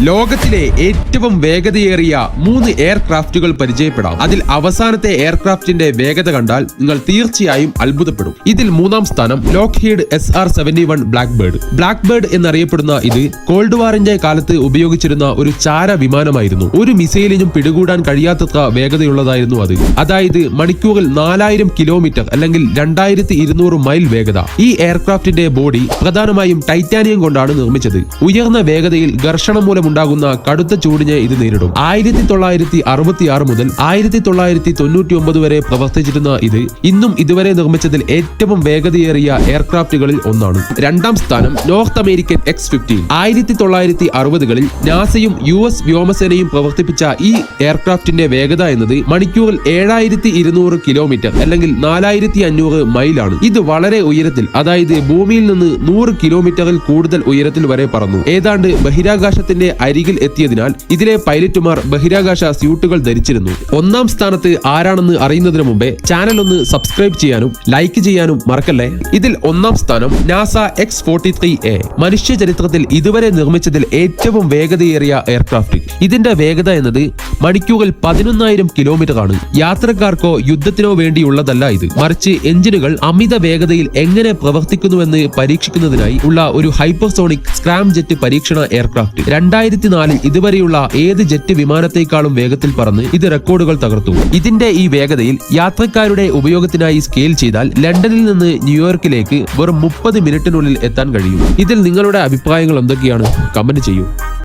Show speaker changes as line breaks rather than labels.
ലോകത്തിലെ ഏറ്റവും വേഗതയേറിയ 3 എയർക്രാഫ്റ്റുകൾ പരിചയപ്പെടാം. അതിൽ അവസാനത്തെ എയർക്രാഫ്റ്റിന്റെ വേഗത കണ്ടാൽ നിങ്ങൾ തീർച്ചയായും അത്ഭുതപ്പെടും. ഇതിൽ 3-ാം സ്ഥാനം ലോക്ഹീഡ് SR-71 ബ്ലാക്ക്ബേർഡ് എന്നറിയപ്പെടുന്ന ഇത് കോൾഡ് വാറിന്റെ കാലത്ത് ഉപയോഗിച്ചിരുന്ന ഒരു ചാര വിമാനമായിരുന്നു. ഒരു മിസൈലിനും പിടികൂടാൻ കഴിയാത്തത്ര വേഗതയുള്ളതായിരുന്നു അത്. അതായത് മണിക്കൂറിൽ 4000 കിലോമീറ്റർ അല്ലെങ്കിൽ 2200 മൈൽ വേഗത. ഈ എയർക്രാഫ്റ്റിന്റെ ബോഡി പ്രധാനമായും ടൈറ്റാനിയം കൊണ്ടാണ് നിർമ്മിച്ചത്. ഉയർന്ന വേഗതയിൽ ഘർഷണം മൂലമുണ്ടാകുന്ന കടുത്ത ചൂടിനെ ഇത് നേരിടും. 1966 മുതൽ 1999 വരെ പ്രവർത്തിച്ചിരുന്ന ഇത് ഇന്നും ഇതുവരെ നിർമ്മിച്ചതിൽ ഏറ്റവും വേഗതയേറിയ എയർക്രാഫ്റ്റുകളിൽ ഒന്നാണ്. 2-ാം സ്ഥാനം നോർത്ത് അമേരിക്കൻ X-15. 1960-കളിൽ നാസയും US വ്യോമസേനയും പ്രവർത്തിപ്പിച്ച ഈ എയർക്രാഫ്റ്റിന്റെ വേഗത എന്നത് മണിക്കൂറിൽ 7200 കിലോമീറ്റർ അല്ലെങ്കിൽ 4500 മൈലാണ്. ഇത് വളരെ ഉയരത്തിൽ, അതായത് ഭൂമിയിൽ നിന്ന് 100 കിലോമീറ്ററിൽ കൂടുതൽ ഉയരത്തിൽ വരെ പറന്നു. ഏതാണ്ട് ബഹിരാകാശത്തിന്റെ അരികിൽ എത്തിയതിനാൽ ഇതിലെ പൈലറ്റുമാർ ബഹിരാകാശ സ്യൂട്ടുകൾ ധരിച്ചിരുന്നു. 1-ാം സ്ഥാനത്ത് ആരാണെന്ന് അറിയുന്നതിന് മുമ്പേ ചാനൽ ഒന്ന് സബ്സ്ക്രൈബ് ചെയ്യാനും ലൈക്ക് ചെയ്യാനും മറക്കല്ലേ. ഇതിൽ 1-ാം സ്ഥാനം നാസ X-43A. മനുഷ്യ ചരിത്രത്തിൽ ഇതുവരെ നിർമ്മിച്ചതിൽ ഏറ്റവും വേഗതയേറിയ എയർക്രാഫ്റ്റ്. ഇതിന്റെ വേഗത എന്നത് മണിക്കൂറിൽ 11,000 കിലോമീറ്റർ ആണ്. യാത്രക്കാർക്കോ യുദ്ധത്തിനോ വേണ്ടിയുള്ളതല്ല ഇത്, മറിച്ച് എഞ്ചിനുകൾ അമിത വേഗതയിൽ എങ്ങനെ പ്രവർത്തിക്കുന്നുവെന്ന് പരീക്ഷിക്കുന്നതിനായി ഉള്ള ഒരു ഹൈപ്പർസോണിക് സ്ക്രാം ജെറ്റ് പരീക്ഷണ എയർക്രാഫ്റ്റ്. 2004 ഇതുവരെയുള്ള ഏത് ജെറ്റ് വിമാനത്തെക്കാളും വേഗത്തിൽ പറന്ന് ഇത് റെക്കോർഡുകൾ തകർത്തു. ഇതിന്റെ ഈ വേഗതയിൽ യാത്രക്കാരുടെ ഉപയോഗത്തിനായി സ്കെയിൽ ചെയ്താൽ ലണ്ടനിൽ നിന്ന് ന്യൂയോർക്കിലേക്ക് വെറും 30 മിനിറ്റിനുള്ളിൽ എത്താൻ കഴിയും. ഇതിൽ നിങ്ങളുടെ അഭിപ്രായങ്ങൾ എന്തൊക്കെയാണ്? കമന്റ് ചെയ്യൂ.